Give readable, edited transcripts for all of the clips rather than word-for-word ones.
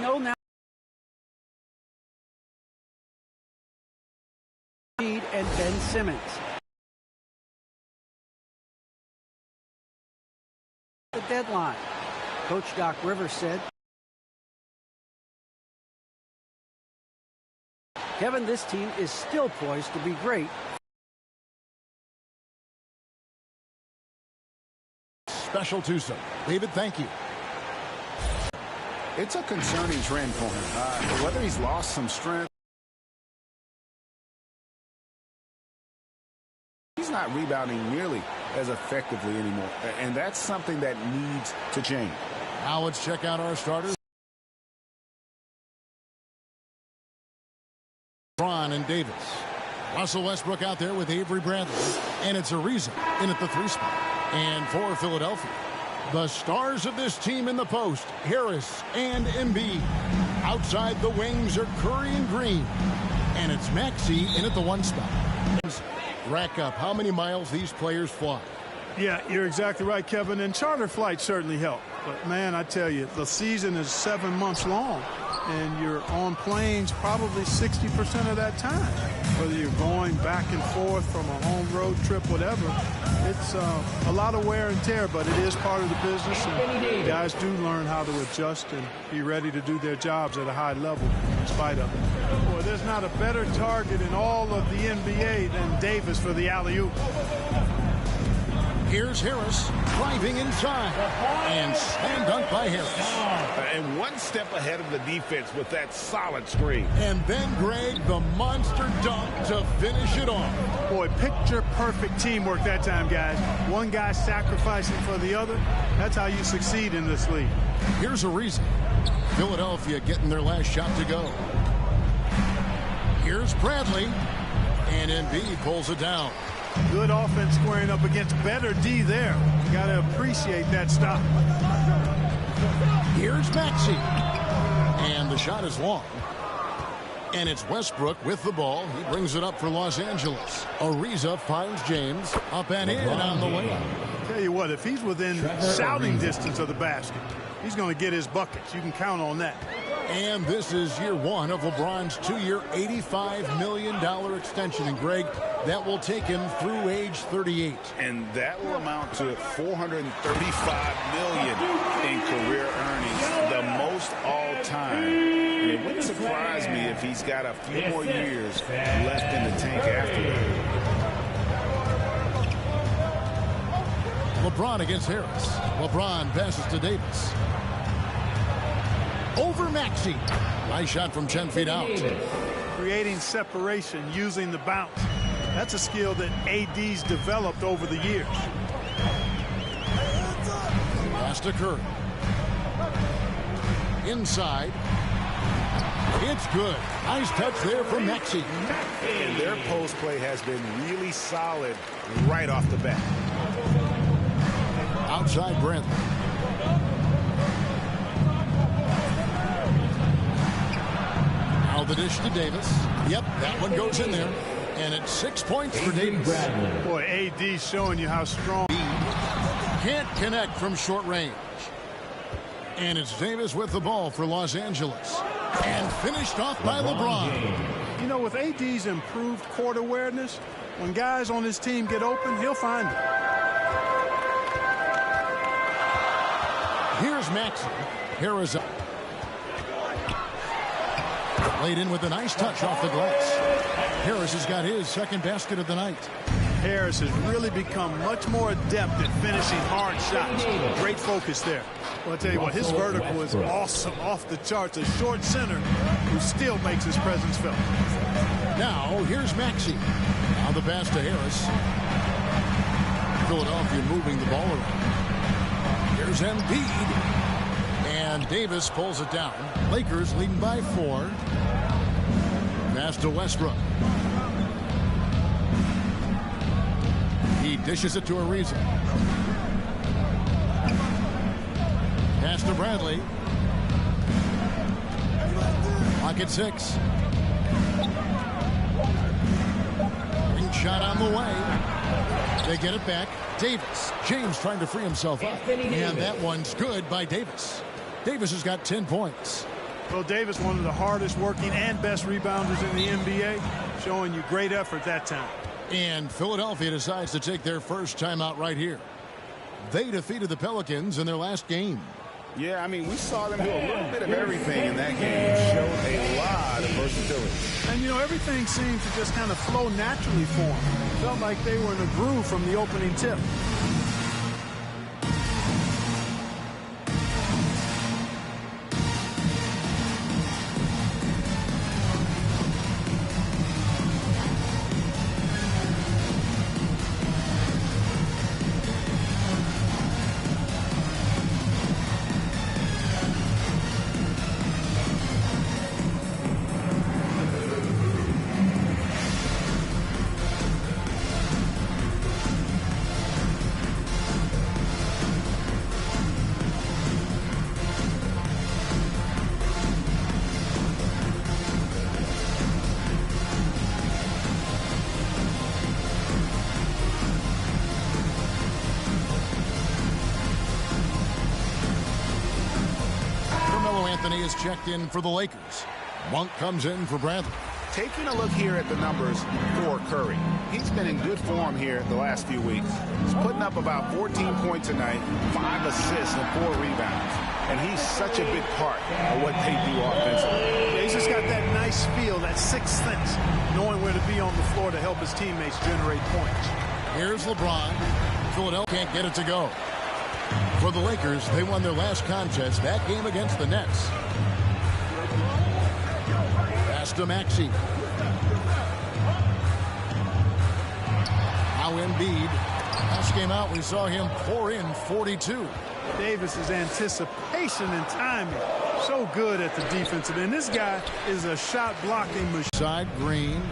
know now. And Ben Simmons. The deadline. Coach Doc Rivers said, Kevin, this team is still poised to be great. Special twosome. David, thank you. It's a concerning trend for him. Whether he's lost some strength, he's not rebounding nearly as effectively anymore. And that's something that needs to change. Now let's check out our starters. Lebron and Davis. Russell Westbrook out there with Avery Bradley. And it's Ariza in at the 3 spot. And for Philadelphia, the stars of this team in the post, Harris and Embiid. Outside the wings are Curry and Green. And it's Maxey in at the 1 spot. Rack up how many miles these players fly. Yeah, you're exactly right, Kevin. And charter flights certainly help. But, man, I tell you, the season is 7 months long. And you're on planes probably 60% of that time. Whether you're going back and forth from a home road trip, whatever, it's a lot of wear and tear, but it is part of the business. And guys do learn how to adjust and be ready to do their jobs at a high level in spite of it. Boy, there's not a better target in all of the NBA than Davis for the alley-oop. Here's Harris driving inside and slam dunk by Harris. And one step ahead of the defense with that solid screen. And then Greg, the monster dunk to finish it off. Boy, picture perfect teamwork that time, guys. One guy sacrificing for the other. That's how you succeed in this league. Here's Ariza. Philadelphia getting their last shot to go. Here's Bradley. And Embiid pulls it down. Good offense squaring up against better D there. You got to appreciate that stop. Here's Maxey. And the shot is long. And it's Westbrook with the ball. He brings it up for Los Angeles. Ariza finds James. Up and in on the way. Tell you what, if he's within shouting distance of the basket, he's going to get his buckets. You can count on that. And this is year 1 of LeBron's 2-year, $85 million extension. And Greg, that will take him through age 38. And that will amount to $435 million in career earnings, the most all time. And it wouldn't surprise me if he's got a few more years left in the tank after that. LeBron against Harris. LeBron passes to Davis. Over Maxey. Nice shot from 10 feet out. Creating separation using the bounce. That's a skill that AD's developed over the years. Pass to Curry. Inside. It's good. Nice touch there from Maxey. And their post play has been really solid right off the bat. Outside Brent. Now the dish to Davis. Yep, that one goes in there. And it's 6 points for Davis. Boy, AD showing you how strong. Can't connect from short range. And it's Davis with the ball for Los Angeles. And finished off by LeBron. You know, with AD's improved court awareness, when guys on his team get open, he'll find them. Here's Maxey. Harris up. Laid in with a nice touch off the glass. Harris has got his second basket of the night. Harris has really become much more adept at finishing hard shots. Great focus there. Well, I'll tell you what, his vertical is awesome, off the charts. A short center who still makes his presence felt. Now, here's Maxey. Now the pass to Harris. Philadelphia moving the ball around. Here's Embiid. And Davis pulls it down. Lakers leading by 4. Pass to Westbrook. He dishes it to Ariza. Pass to Bradley. Clock at 6. Ring shot on the way. They get it back. Davis. James trying to free himself up. And that one's good by Davis. Davis has got 10 points. Well, Davis, one of the hardest working and best rebounders in the NBA, showing you great effort that time. And Philadelphia decides to take their first timeout right here. They defeated the Pelicans in their last game. Yeah, I mean, we saw them do a little bit of everything in that game. Showed a lot of versatility. And, you know, everything seemed to just kind of flow naturally for them. Felt like they were in a groove from the opening tip. Is checked in for the Lakers. Monk comes in for Bradley. Taking a look here at the numbers for Curry. He's been in good form here the last few weeks. He's putting up about 14 points a night, 5 assists and 4 rebounds. And he's such a big part of what they do offensively. Yeah, he's just got that nice feel, that sixth sense, knowing where to be on the floor to help his teammates generate points. Here's LeBron. Philadelphia can't get it to go. For the Lakers, they won their last contest, that game against the Nets. Pass to Maxey. Now Embiid. Last game out, we saw him pour in 42. Davis's anticipation and timing, so good at the defensive end. This guy is a shot blocking machine. Side Green.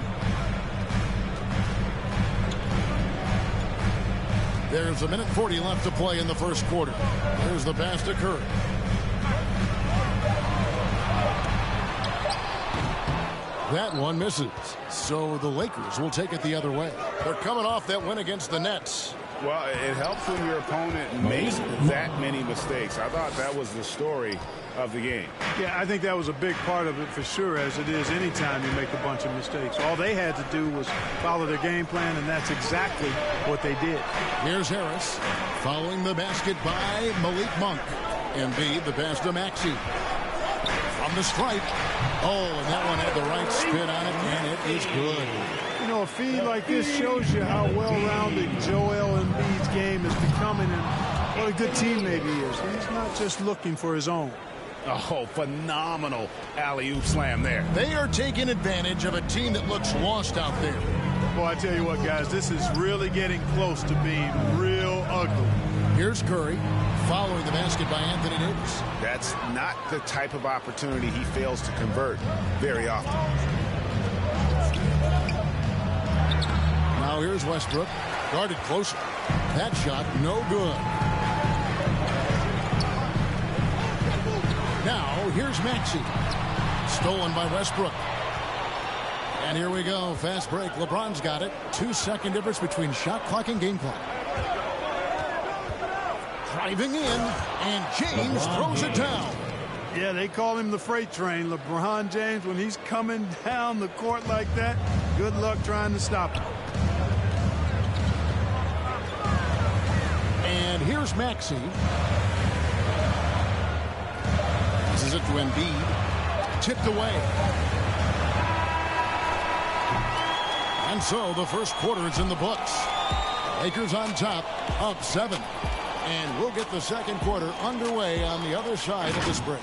There's 1:40 left to play in the first quarter. There's the pass to Curry. That one misses. So the Lakers will take it the other way. They're coming off that win against the Nets. Well, it helps when your opponent makes that many mistakes. I thought that was the story of the game. Yeah, I think that was a big part of it for sure, as it is anytime you make a bunch of mistakes. All they had to do was follow their game plan, and that's exactly what they did. Here's Harris following the basket by Malik Monk. Embiid, the pass to Maxey. From the stripe. Oh, and that one had the right spin on it, and it is good. You know, a feed like this shows you how well-rounded Joel Embiid's game is becoming and what a good teammate he is. He's not just looking for his own. Oh, phenomenal alley-oop slam there. They are taking advantage of a team that looks lost out there. Boy, I tell you what, guys, this is really getting close to being real ugly. Here's Curry following the basket by Anthony Davis. That's not the type of opportunity he fails to convert very often. Now here's Westbrook, guarded closer. That shot, no good. Now here's Maxey, stolen by Westbrook. And here we go, fast break. LeBron's got it. 2-second difference between shot clock and game clock. Driving in, and James throws it down. Yeah, they call him the freight train. LeBron James, when he's coming down the court like that, good luck trying to stop him. And here's Maxey. This is it to Embiid. Tipped away. And so the first quarter is in the books. Lakers on top, up 7. And we'll get the second quarter underway on the other side of this break.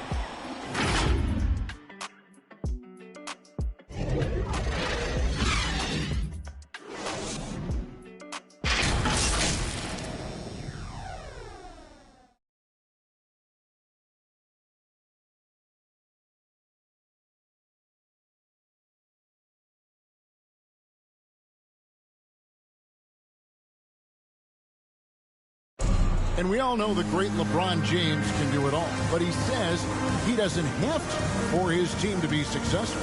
And we all know the great LeBron James can do it all. But he says he doesn't have to for his team to be successful.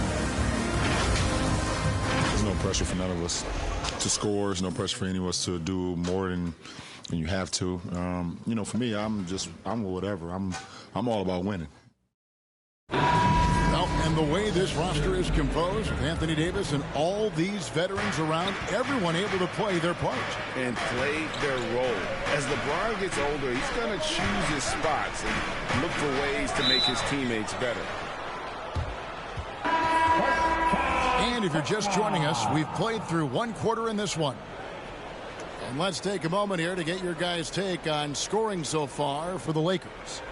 There's no pressure for none of us to score. There's no pressure for any of us to do more than you have to. You know, for me, I'm whatever. I'm all about winning. And the way this roster is composed with Anthony Davis and all these veterans around, everyone able to play their part. And play their role. As LeBron gets older, he's going to choose his spots and look for ways to make his teammates better. And if you're just joining us, we've played through one quarter in this one. And let's take a moment here to get your guys' take on scoring so far for the Lakers.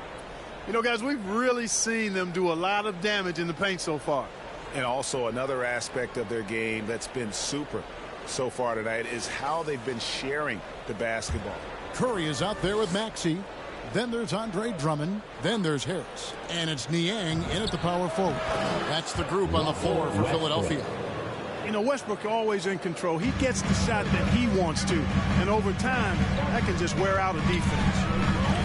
You know, guys, we've really seen them do a lot of damage in the paint so far. And also another aspect of their game that's been super so far tonight is how they've been sharing the basketball. Curry is out there with Maxey. Then there's Andre Drummond. Then there's Harris. And it's Niang in at the power forward. That's the group on the floor for Philadelphia. You know, Westbrook always in control. He gets the shot that he wants to. And over time, that can just wear out a defense.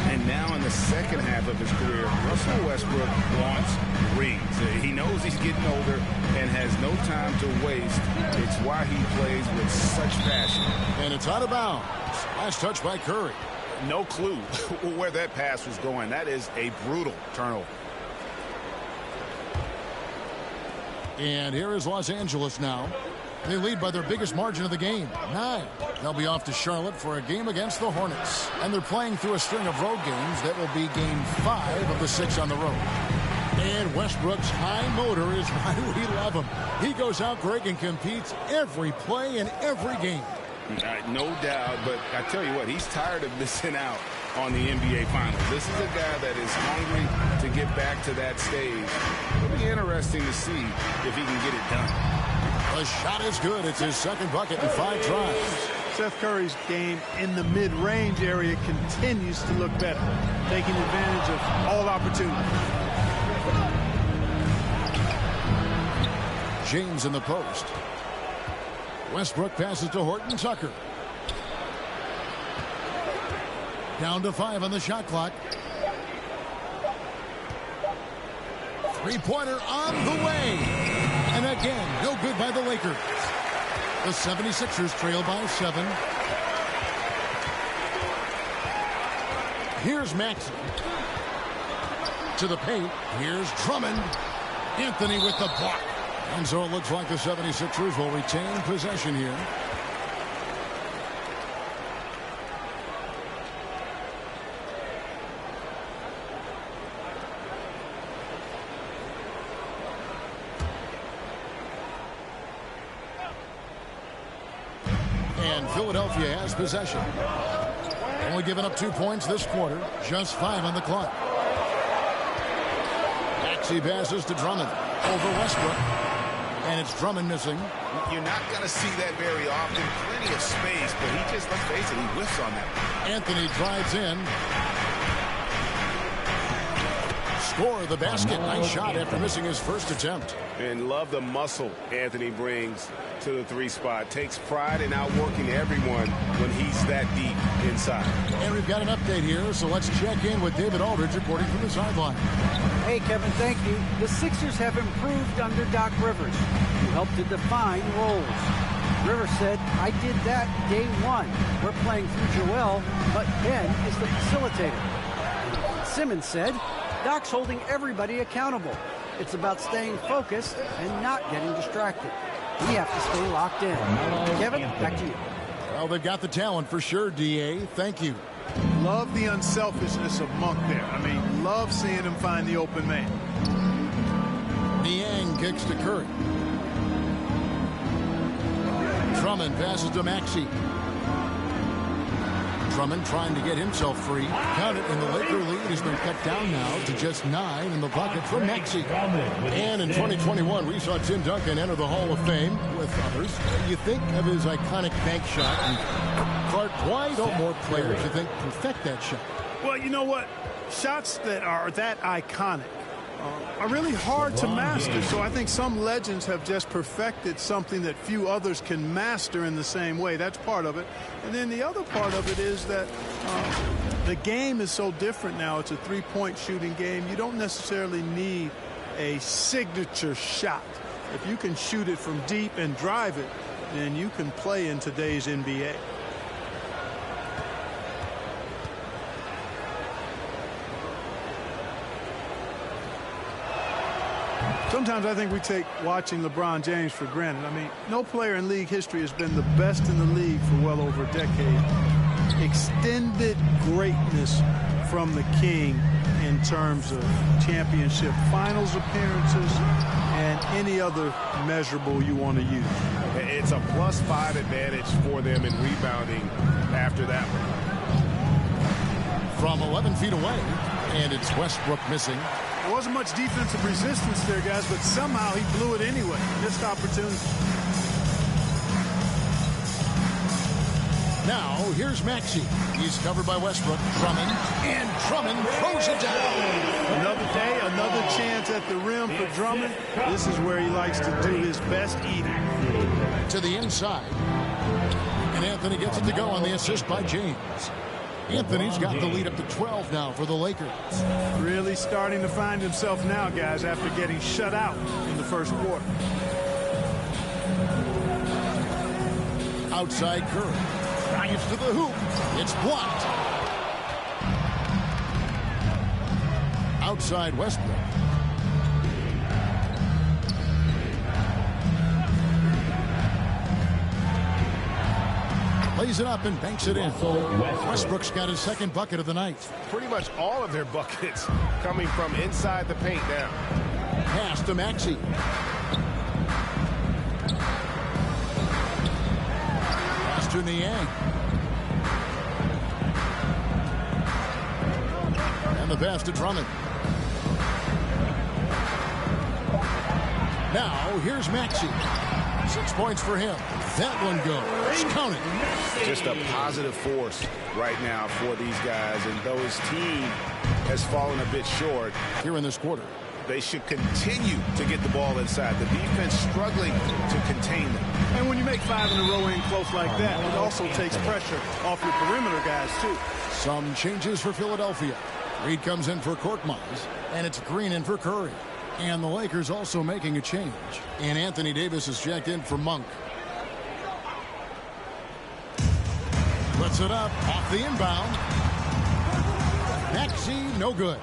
And now in the second half of his career, Russell Westbrook wants rings. He knows he's getting older and has no time to waste. It's why he plays with such passion. And it's out of bounds. Last touch by Curry. No clue where that pass was going. That is a brutal turnover. And here is Los Angeles now. They lead by their biggest margin of the game, 9. They'll be off to Charlotte for a game against the Hornets. And they're playing through a string of road games that will be game 5 of the 6 on the road. And Westbrook's high motor is why we love him. He goes out, Greg, and competes every play in every game. No doubt, but I tell you what, he's tired of missing out on the NBA Finals. This is a guy that is hungry to get back to that stage. It'll be interesting to see if he can get it done. The shot is good. It's his second bucket in 5 tries. Seth Curry's game in the mid-range area continues to look better, taking advantage of all opportunities. James in the post. Westbrook passes to Horton Tucker. Down to 5 on the shot clock. Three-pointer on the way. And again, no good by the Lakers. The 76ers trail by 7. Here's Maxey. To the paint. Here's Drummond. Anthony with the block. And so it looks like the 76ers will retain possession here. And Philadelphia has possession. Only giving up 2 points this quarter. Just 5 on the clock. Maxey passes to Drummond. Over Westbrook. And it's Drummond missing. You're not going to see that very often. Plenty of space, but he just, let's face it, he whiffs on that. Anthony drives in. Score the basket. Nice shot after missing his first attempt. And love the muscle Anthony brings to the 3 spot. Takes pride in outworking everyone when he's that deep inside. And we've got an update here, so let's check in with David Aldridge reporting from the sideline. Hey, Kevin, thank you. The Sixers have improved under Doc Rivers, who helped to define roles. Rivers said, I did that day 1. We're playing through Joel, but Ben is the facilitator. Simmons said, Doc's holding everybody accountable. It's about staying focused and not getting distracted. We have to stay locked in. Kevin, back to you. Well, they've got the talent for sure, D.A. Thank you. Love the unselfishness of Monk there. I mean, love seeing him find the open man. Niang kicks to Curry. Drummond passes to Maxey. Drummond trying to get himself free. Count it, and the Laker lead has been cut down now to just 9 in the bucket for Maxey. And in 2021, we saw Tim Duncan enter the Hall of Fame with others. You think of his iconic bank shot. And Clark, why don't more players, you think, perfect that shot? Well, you know what? Shots that are that iconic are really hard to master. So I think some legends have just perfected something that few others can master in the same way. That's part of it. And then the other part of it is that the game is so different now. It's a three-point shooting game. You don't necessarily need a signature shot. If you can shoot it from deep and drive it, then you can play in today's NBA. Sometimes I think we take watching LeBron James for granted. I mean, no player in league history has been the best in the league for well over a decade. Extended greatness from the King in terms of championship finals appearances and any other measurable you want to use. It's a +5 advantage for them in rebounding after that one. From 11 feet away, and it's Westbrook missing. There wasn't much defensive resistance there, guys, but somehow he blew it anyway. Missed opportunity. Now, here's Maxey. He's covered by Westbrook. Drummond, and Drummond throws it down. Another day, another chance at the rim for Drummond. This is where he likes to do his best eating. To the inside. And Anthony gets it to go on the assist by James. Anthony's got the lead up to 12 now for the Lakers. Really starting to find himself now, guys, after getting shut out in the first quarter. Outside Curry. Drives to the hoop. It's blocked. Outside Westbrook. Lays it up and banks it in. Westbrook's got his second bucket of the night. Pretty much all of their buckets coming from inside the paint now. Pass to Maxey. Pass to Niang. And the pass to Drummond. Now, here's Maxey. 6 points for him. That one goes. Count it. Just a positive force right now for these guys. And though his team has fallen a bit short here in this quarter, they should continue to get the ball inside. The defense struggling to contain them. And when you make 5 in a row in close like that, it also takes pressure off your perimeter guys, too. Some changes for Philadelphia. Reed comes in for Korkmaz, and it's Green in for Curry. And the Lakers also making a change. And Anthony Davis is checked in for Monk. Puts it up off the inbound. Maxey, no good.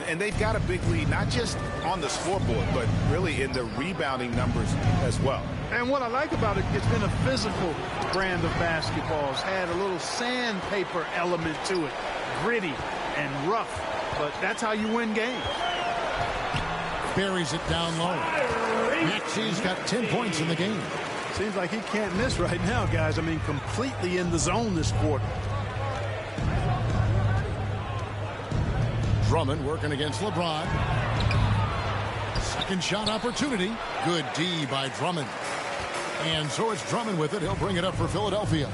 And they've got a big lead, not just on the scoreboard, but really in the rebounding numbers as well. And what I like about it, it's been a physical brand of basketball. It's had a little sandpaper element to it. Gritty and rough. But that's how you win games. Buries it down low. Maxey's got 10 points in the game. Seems like he can't miss right now, guys. I mean, completely in the zone this quarter. Drummond working against LeBron. Second shot opportunity. Good D by Drummond. And so it's Drummond with it. He'll bring it up for Philadelphia.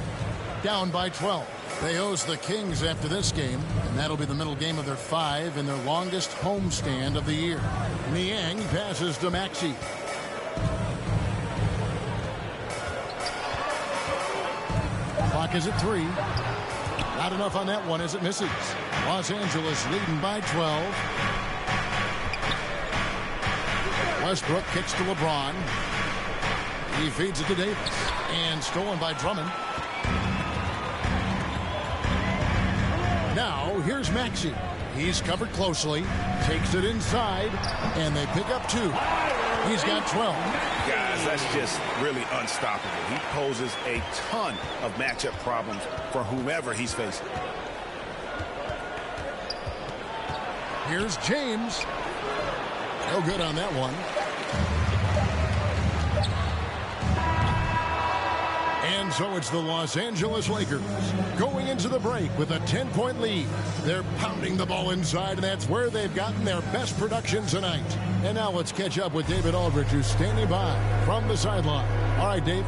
Down by 12. They host the Kings after this game, and that'll be the middle game of their 5 and their longest homestand of the year. Niang passes to Maxey. Clock is at 3. Not enough on that one as it misses. Los Angeles leading by 12. Westbrook kicks to LeBron. He feeds it to Davis. And stolen by Drummond. Now, here's Maxey. He's covered closely. Takes it inside. And they pick up 2. He's got 12. Guys, that's just really unstoppable. He poses a ton of matchup problems for whomever he's facing. Here's James. No good on that one. And so it's the Los Angeles Lakers going into the break with a 10-point lead. They're pounding the ball inside, and that's where they've gotten their best production tonight. And now let's catch up with David Aldridge, who's standing by from the sideline. All right, Dave.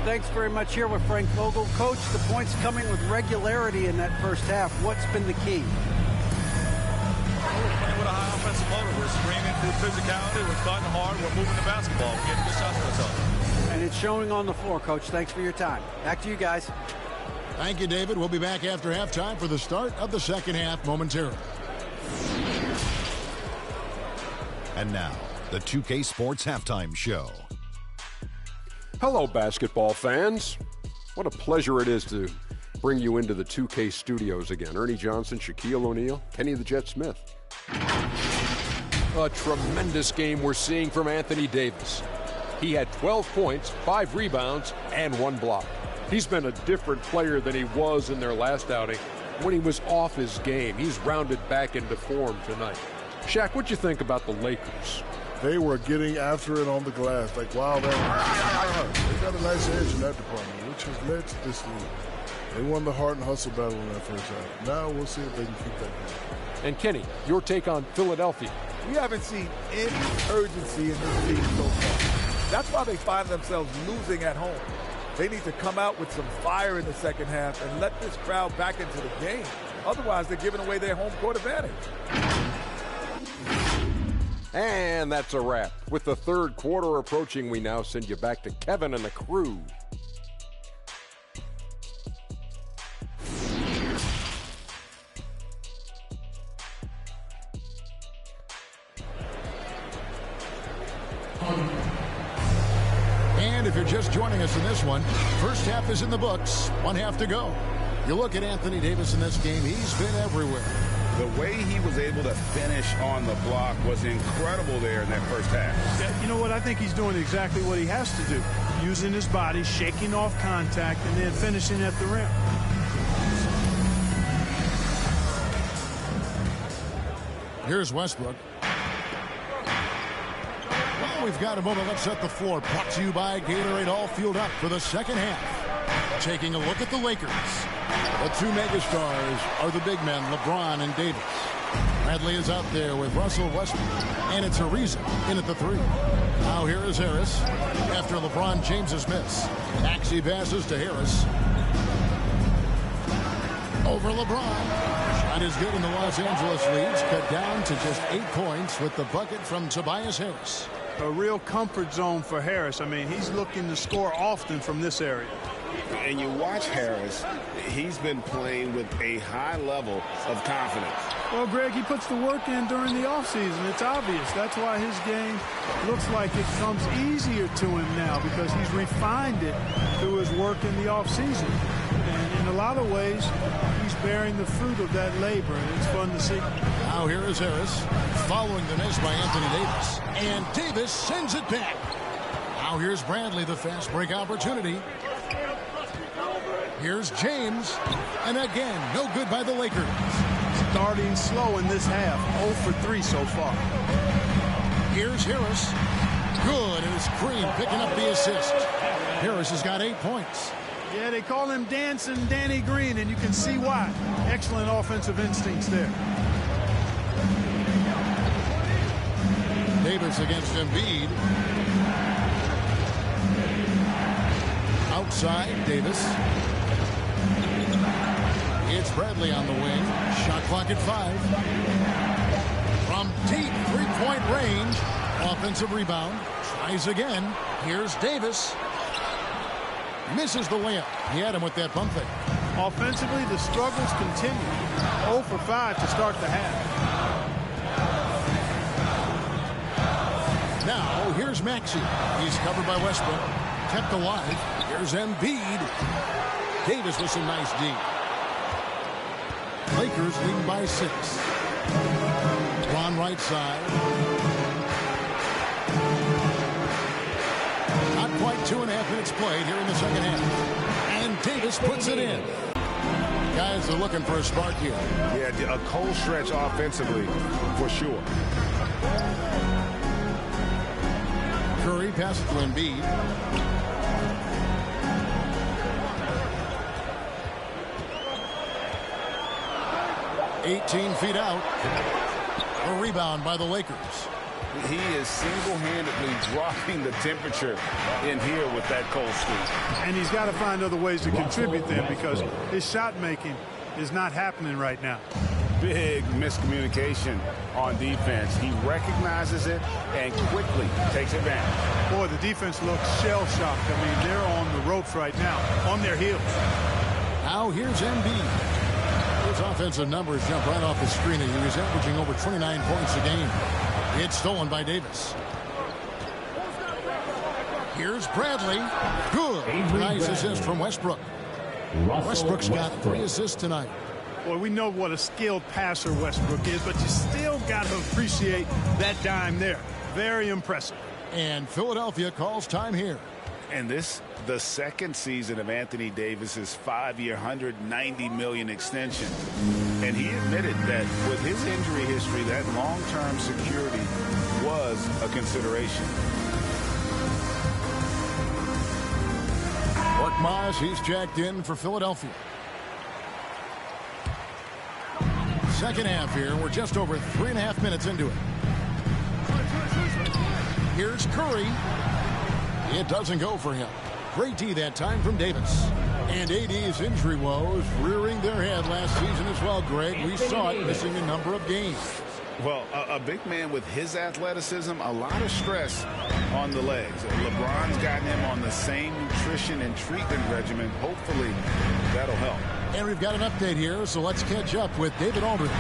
Thanks very much. Here with Frank Vogel. Coach, the points coming with regularity in that first half. What's been the key? We're playing with a high offensive motor. We're screaming through physicality. We're starting hard. We're moving the basketball. We're getting good shots for ourselves. And it's showing on the floor, Coach. Thanks for your time. Back to you guys. Thank you, David. We'll be back after halftime for the start of the second half momentarily. And now, the 2K Sports Halftime Show. Hello, basketball fans. What a pleasure it is to bring you into the 2K studios again. Ernie Johnson, Shaquille O'Neal, Kenny the Jet Smith. A tremendous game we're seeing from Anthony Davis. He had 12 points, 5 rebounds, and 1 block. He's been a different player than he was in their last outing when he was off his game. He's rounded back into form tonight. Shaq, what'd you think about the Lakers? They were getting after it on the glass. Like, wow, they got a nice edge in that department, which has led to this lead. They won the heart and hustle battle in that first half. Now we'll see if they can keep that going. And Kenny, your take on Philadelphia. We haven't seen any urgency in this team so far. That's why they find themselves losing at home. They need to come out with some fire in the second half and let this crowd back into the game. Otherwise, they're giving away their home court advantage. And that's a wrap. With the third quarter approaching, we now send you back to Kevin and the crew. And if you're just joining us in this one, first half is in the books, 1 half to go. You look at Anthony Davis in this game, he's been everywhere. The way he was able to finish on the block was incredible there in that first half. Yeah, you know what? I think he's doing exactly what he has to do. Using his body, shaking off contact, and then finishing at the rim. Here's Westbrook. Well, we've got a moment. Let's set the floor. Brought to you by Gatorade. All fueled up for the second half. Taking a look at the Lakers. The two megastars are the big men, LeBron and Davis. Bradley is out there with Russell Westbrook, and it's Ariza in at the 3. Now here is Harris after LeBron James's miss. Maxey passes to Harris. Over LeBron. Shot is good, and the Los Angeles leads cut down to just 8 points with the bucket from Tobias Harris. A real comfort zone for Harris. I mean, he's looking to score often from this area. And you watch Harris, he's been playing with a high level of confidence. Well, Greg, he puts the work in during the offseason. It's obvious. That's why his game looks like it comes easier to him now, because he's refined it through his work in the offseason. And in a lot of ways, he's bearing the fruit of that labor, and it's fun to see. Now here is Harris following the miss by Anthony Davis. And Davis sends it back. Now here's Bradley, the fast break opportunity. Here's James, and again, no good by the Lakers. Starting slow in this half, 0 for 3 so far. Here's Harris. Good, and it's Green picking up the assist. Harris has got 8 points. Yeah, they call him Dancing Danny Green, and you can see why. Excellent offensive instincts there. Davis against Embiid. Outside, Davis. It's Bradley on the wing. Shot clock at 5. From deep three-point range. Offensive rebound. Tries again. Here's Davis. Misses the layup. He had him with that pump fake. Offensively, the struggles continue. 0 for 5 to start the half. Now, here's Maxey. He's covered by Westbrook. Kept alive. Here's Embiid. Davis with some nice D. Lakers leading by 6. Ron right side. Not quite 2.5 minutes played here in the second half. And Davis puts it in. Guys are looking for a spark here. Yeah, a cold stretch offensively for sure. Curry passes to Embiid. "18 feet out." A rebound by the Lakers. He is single-handedly dropping the temperature in here with that cold streak. And he's got to find other ways to contribute then, because his shot making is not happening right now. Big miscommunication on defense. He recognizes it and quickly takes advantage. Boy, the defense looks shell-shocked. I mean, they're on the ropes right now, on their heels. Now here's Embiid. His offensive numbers jump right off the screen, and he was averaging over 29 points a game. It's stolen by Davis. Here's Bradley. Good. Nice assist from Westbrook. Westbrook's got 3 assists tonight. Boy, we know what a skilled passer Westbrook is, but you still got to appreciate that dime there. Very impressive. And Philadelphia calls time here. And this, the second season of Anthony Davis's 5-year, $190 million extension. And he admitted that with his injury history, that long-term security was a consideration. Moss, he's jacked in for Philadelphia. Second half here. We're just over 3.5 minutes into it. Here's Curry. It doesn't go for him. Great D that time from Davis. And AD's injury woes rearing their head last season as well, Greg. We saw it missing a number of games. Well, a big man with his athleticism, a lot of stress on the legs. LeBron's gotten him on the same nutrition and treatment regimen. Hopefully, that'll help. And we've got an update here, so let's catch up with David Aldridge.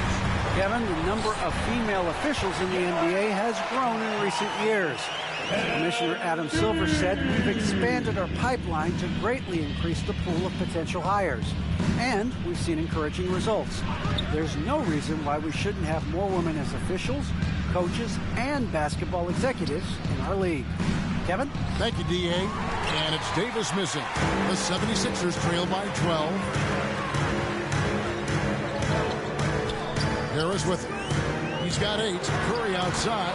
Kevin, the number of female officials in the NBA has grown in recent years. Commissioner Adam Silver said, we've expanded our pipeline to greatly increase the pool of potential hires. And we've seen encouraging results. There's no reason why we shouldn't have more women as officials, coaches, and basketball executives in our league. Kevin? Thank you, D.A. And it's Davis missing. The 76ers trail by 12. Harris with it. He's got 8. Curry outside.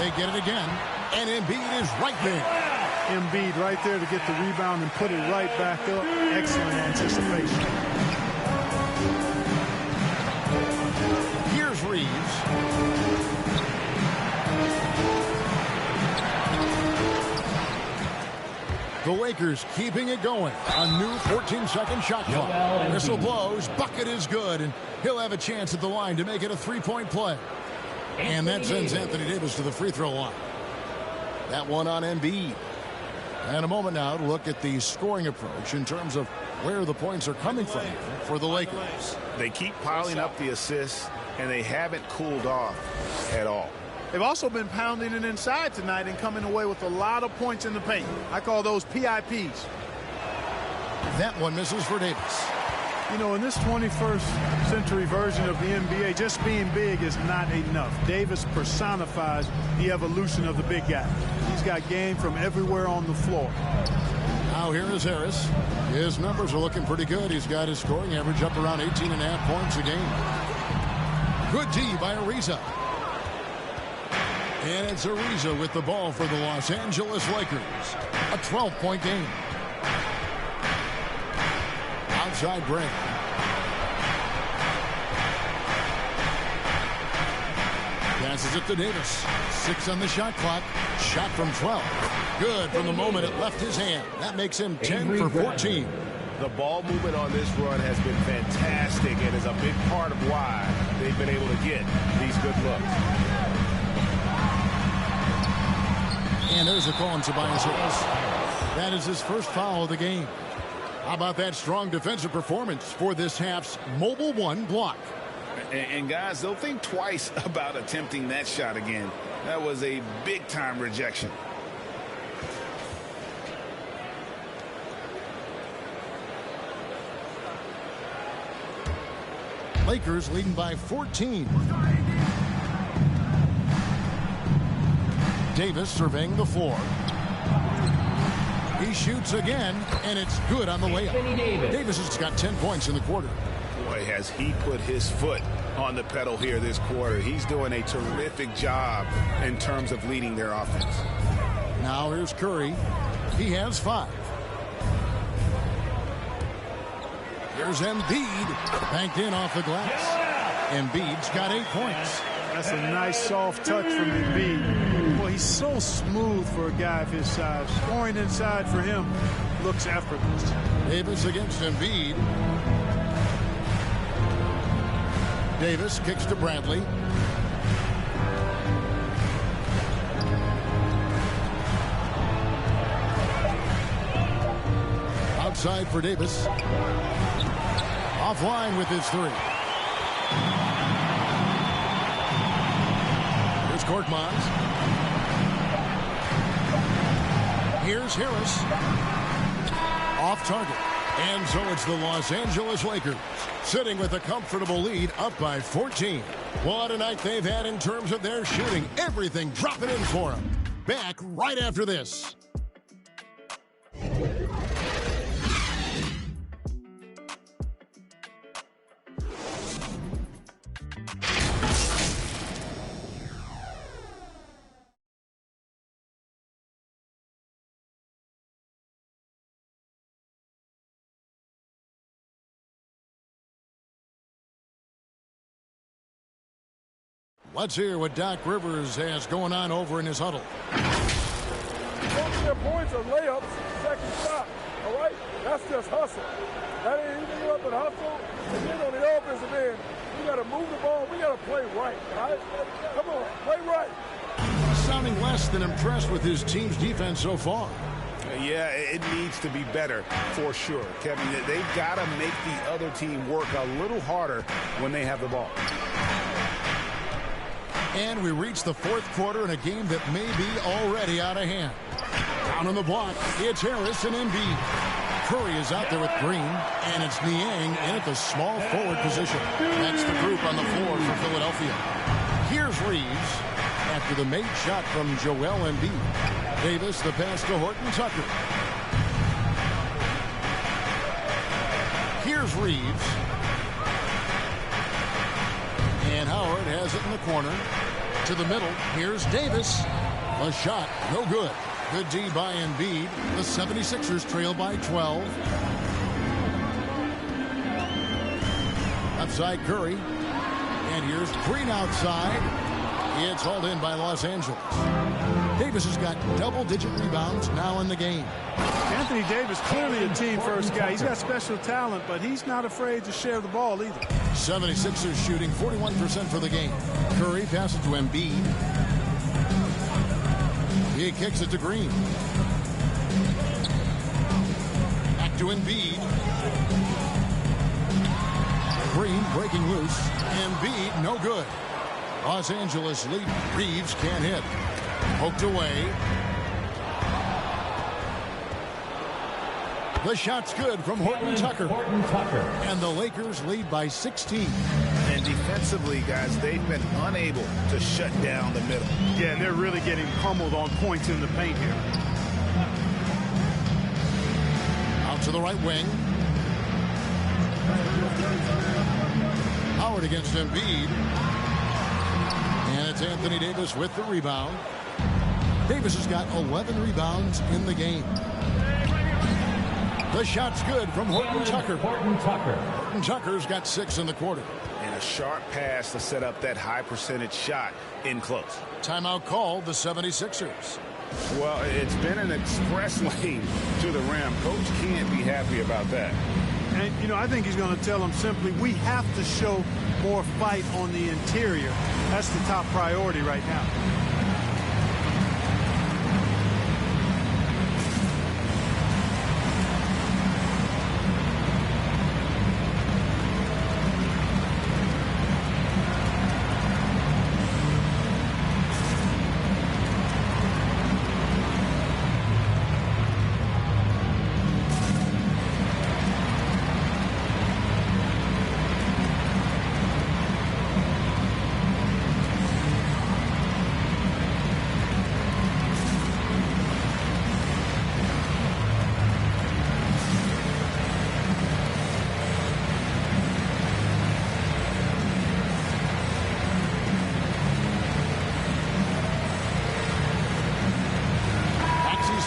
They get it again. And Embiid is right there. Embiid right there to get the rebound and put it right back up. Excellent anticipation. Here's Reeves. The Lakers keeping it going. A new 14-second shot clock. Whistle blows. Bucket is good. And he'll have a chance at the line to make it a 3-point play. And that sends Anthony Davis to the free throw line. That one on Embiid. And a moment now to look at the scoring approach in terms of where the points are coming from for the Lakers. They keep piling up the assists, and they haven't cooled off at all. They've also been pounding it inside tonight and coming away with a lot of points in the paint. I call those PIPs. That one misses for Davis. You know, in this 21st century version of the NBA, just being big is not enough. Davis personifies the evolution of the big guy. He's got game from everywhere on the floor. Now here is Harris. His numbers are looking pretty good. He's got his scoring average up around 18.5 points a game. Good D by Ariza. And it's Ariza with the ball for the Los Angeles Lakers. A 12-point game. Outside break. Passes it to Davis. 6 on the shot clock. Shot from 12. Good from the moment it left his hand. That makes him 10 for 14. The ball movement on this run has been fantastic and is a big part of why they've been able to get these good looks. And there's a call on Tobias Harris. That is his first foul of the game. How about that strong defensive performance for this half's mobile 1 block? And guys, they'll think twice about attempting that shot again. That was a big-time rejection. Lakers leading by 14. Davis surveying the floor. He shoots again, and it's good on the layup. Davis has got 10 points in the quarter. Boy, has he put his foot on the pedal here this quarter. He's doing a terrific job in terms of leading their offense. Now here's Curry. He has 5. Here's Embiid. Banked in off the glass. Embiid's got 8 points. That's a nice soft touch from Embiid. Boy, he's so smooth for a guy of his size. Scoring inside for him looks effortless. Davis against Embiid. Davis kicks to Bradley. Outside for Davis. Offline with his 3. Here's Korkmaz. Here's Harris. Off target. And so it's the Los Angeles Lakers sitting with a comfortable lead up by 14. What a night they've had in terms of their shooting. Everything dropping in for them. Back right after this. Let's hear what Doc Rivers has going on over in his huddle. Most of their points are layups, second shot, all right? That's just hustle. That ain't anything up but hustle. And then on the offensive end, we got to move the ball. We got to play right, all right? Come on, play right. Sounding less than impressed with his team's defense so far. Yeah, it needs to be better for sure, Kevin. They've got to make the other team work a little harder when they have the ball. And we reach the fourth quarter in a game that may be already out of hand. Down on the block, it's Harris and Embiid. Curry is out there with Green, and it's Niang in at the small forward position. That's the group on the floor for Philadelphia. Here's Reeves after the made shot from Joel Embiid. Davis, the pass to Horton Tucker. Here's Reeves. And Howard has it in the corner. To the middle, here's Davis. A shot, no good. Good D by Embiid. The 76ers trail by 12. Outside Curry. And here's Green outside. It's hauled in by Los Angeles. Davis has got double-digit rebounds now in the game. Anthony Davis, clearly a team-first guy. He's got special talent, but he's not afraid to share the ball either. 76ers shooting 41% for the game. Curry passes to Embiid. He kicks it to Green. Back to Embiid. Green breaking loose. Embiid, no good. Los Angeles lead. Reeves can't hit. Poked away. The shot's good from Horton Tucker. And the Lakers lead by 16. And defensively, guys, they've been unable to shut down the middle. Yeah, and they're really getting pummeled on points in the paint here. Out to the right wing. Howard against Embiid. And it's Anthony Davis with the rebound. Davis has got 11 rebounds in the game. The shot's good from Horton Tucker. Horton Tucker's got 6 in the quarter. And a sharp pass to set up that high percentage shot in close. Timeout called the 76ers. Well, it's been an express lane to the rim. Coach can't be happy about that. And, you know, I think he's going to tell them simply, we have to show more fight on the interior. That's the top priority right now.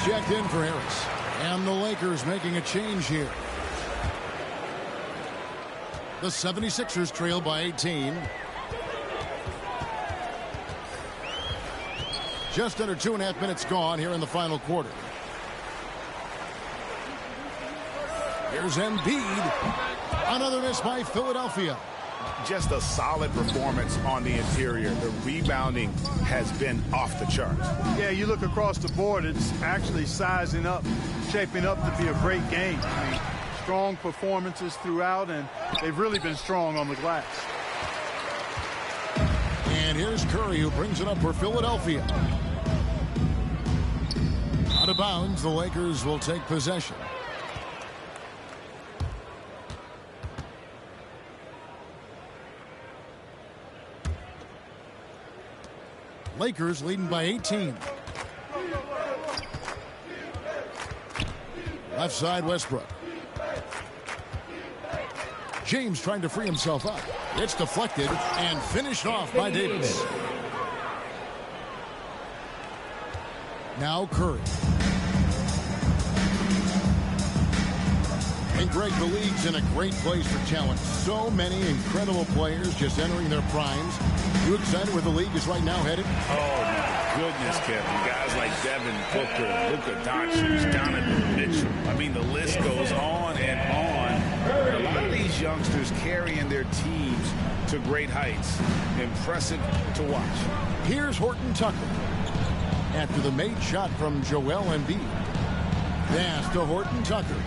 Checked in for Harris. And the Lakers making a change here. The 76ers trail by 18. Just under 2.5 minutes gone here in the final quarter. Here's Embiid. Another miss by Philadelphia. Just a solid performance on the interior. The rebounding has been off the charts. Yeah, you look across the board, it's actually sizing up, shaping up to be a great game. I mean, strong performances throughout, and they've really been strong on the glass. And here's Curry, who brings it up for Philadelphia. Out of bounds, the Lakers will take possession. Lakers leading by 18. Left side, Westbrook. James trying to free himself up. It's deflected and finished off by Davis. Now Curry. And Greg, the league's in a great place for talent. So many incredible players just entering their primes. You excited where the league is right now headed? Oh, my goodness, Kevin. Guys like Devin Booker, Luka Doncic, Donovan Mitchell. I mean, the list goes on and on. A lot of these youngsters carrying their teams to great heights. Impressive to watch. Here's Horton Tucker. After the made shot from Joel Embiid. Pass to Horton Tucker.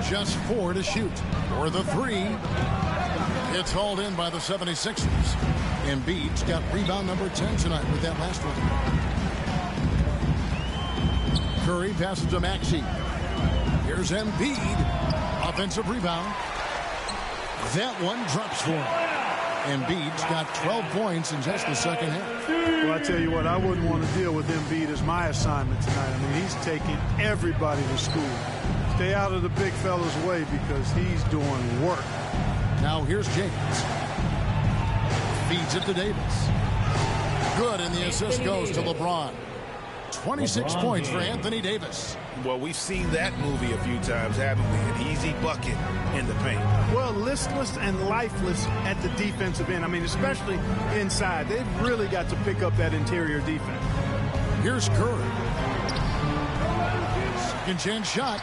Just 4 to shoot. For the 3. It's hauled in by the 76ers. Embiid's got rebound number 10 tonight with that last one. Curry passes to Maxey. Here's Embiid. Offensive rebound. That one drops for him. Embiid's got 12 points in just the second half. Well, I tell you what, I wouldn't want to deal with Embiid as my assignment tonight. I mean, he's taking everybody to school. Stay out of the big fella's way because he's doing work. Now here's James. Feeds it to Davis. Good, and the assist goes to LeBron. 26 points for Anthony Davis. Well, we've seen that movie a few times, haven't we? An easy bucket in the paint. Well, listless and lifeless at the defensive end. I mean, especially inside. They've really got to pick up that interior defense. Here's Curry. Second chance shot,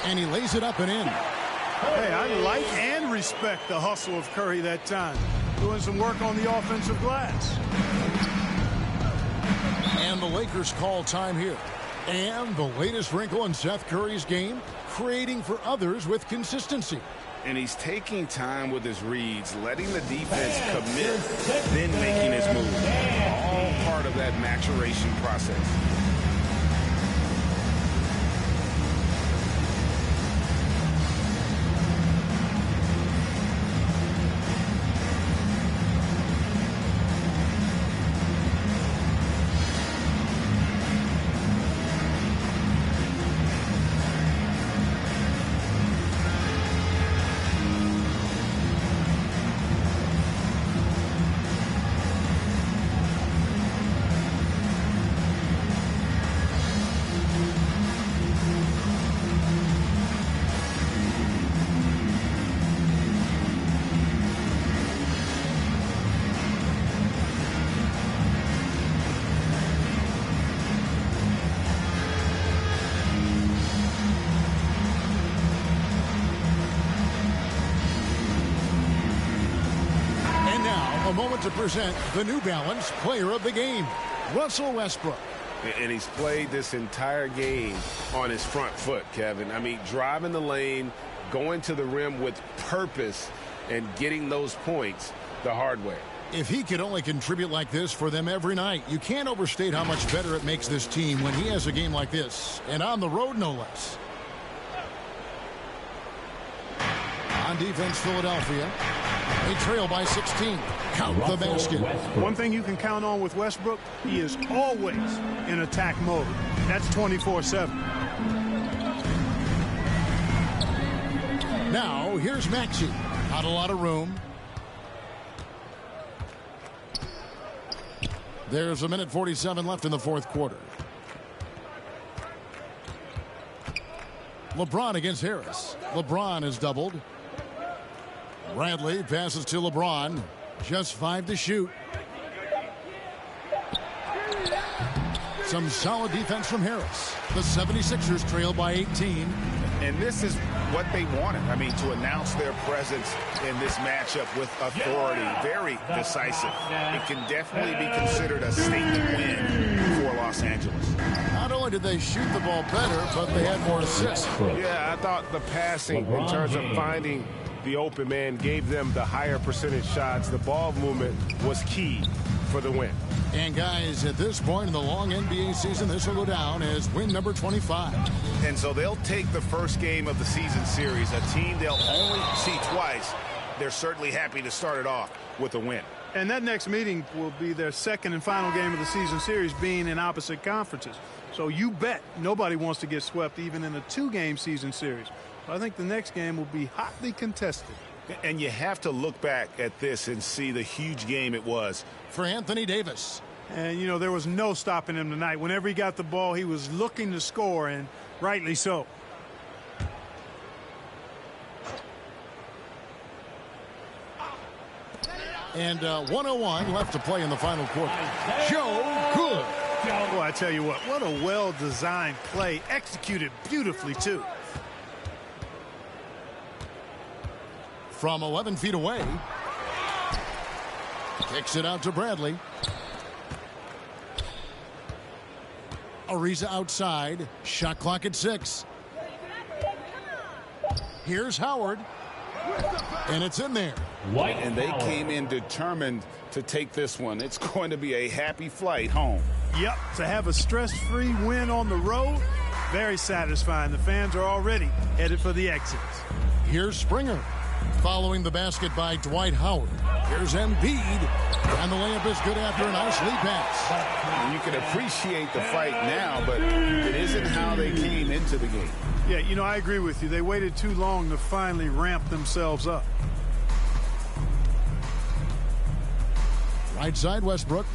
and he lays it up and in. Hey, I like and respect the hustle of Curry that time. Doing some work on the offensive glass. And the Lakers call time here. And the latest wrinkle in Seth Curry's game, creating for others with consistency. And he's taking time with his reads, letting the defense commit, then making his move. All part of that maturation process. Moment to present the New Balance Player of the Game, Russell Westbrook. And he's played this entire game on his front foot, Kevin. I mean, driving the lane, going to the rim with purpose, and getting those points the hard way. If he could only contribute like this for them every night, you can't overstate how much better it makes this team when he has a game like this, and on the road no less. On defense, Philadelphia. They trail by 16. Count the basket. One thing you can count on with Westbrook, he is always in attack mode. That's 24/7. Now, here's Maxey. Not a lot of room. There's a minute 47 left in the fourth quarter. LeBron against Harris. LeBron is doubled. Bradley passes to LeBron. Just 5 to shoot. Some solid defense from Harris. The 76ers trail by 18. And this is what they wanted. I mean, to announce their presence in this matchup with authority. Very decisive. It can definitely be considered a statement win for Los Angeles. Not only did they shoot the ball better, but they had more assists. Yeah, I thought the passing in terms of finding the open man gave them the higher percentage shots. The ball movement was key for the win. And guys, at this point in the long NBA season, this will go down as win number 25. And so they'll take the first game of the season series, a team they'll only see twice. They're certainly happy to start it off with a win. And that next meeting will be their second and final game of the season series, being in opposite conferences. So you bet nobody wants to get swept even in a 2-game season series. I think the next game will be hotly contested. And you have to look back at this and see the huge game it was for Anthony Davis. And, you know, there was no stopping him tonight. Whenever he got the ball, he was looking to score, and rightly so. And 1:01 left to play in the final quarter. Joe Good. Boy, I tell you what a well-designed play, executed beautifully, too. From 11 feet away. Kicks it out to Bradley. Ariza outside. Shot clock at 6. Here's Howard. And it's in there. And they came in determined to take this one. It's going to be a happy flight home. Yep, to have a stress-free win on the road, very satisfying. The fans are already headed for the exits. Here's Springer. Following the basket by Dwight Howard. Here's Embiid. And the layup is good after a nice lead pass. And you can appreciate the fight now, but it isn't how they came into the game. Yeah, you know, I agree with you. They waited too long to finally ramp themselves up. Right side, Westbrook.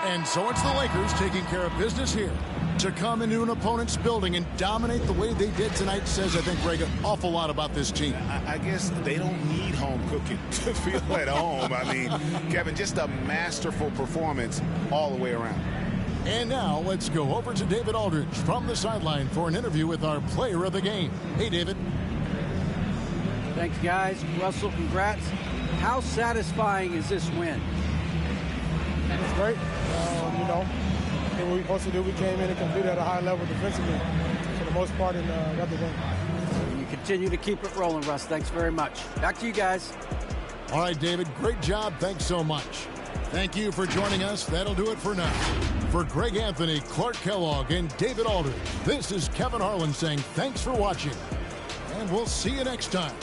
And so it's the Lakers taking care of business here. To come into an opponent's building and dominate the way they did tonight says, I think, Greg, an awful lot about this team. I guess they don't need home cooking to feel at home. I mean, Kevin, just a masterful performance all the way around. And now let's go over to David Aldridge from the sideline for an interview with our player of the game. Hey, David. Thanks, guys. Russell, congrats. How satisfying is this win? It's great. You know, what we supposed to do, we came in and competed at a high level defensively for the most part and got the win. And you continue to keep it rolling, Russ. Thanks very much. Back to you guys. All right, David, great job. Thanks so much. Thank you for joining us. That'll do it for now. For Greg Anthony, Clark Kellogg, and David Aldridge, this is Kevin Harlan saying thanks for watching. And we'll see you next time.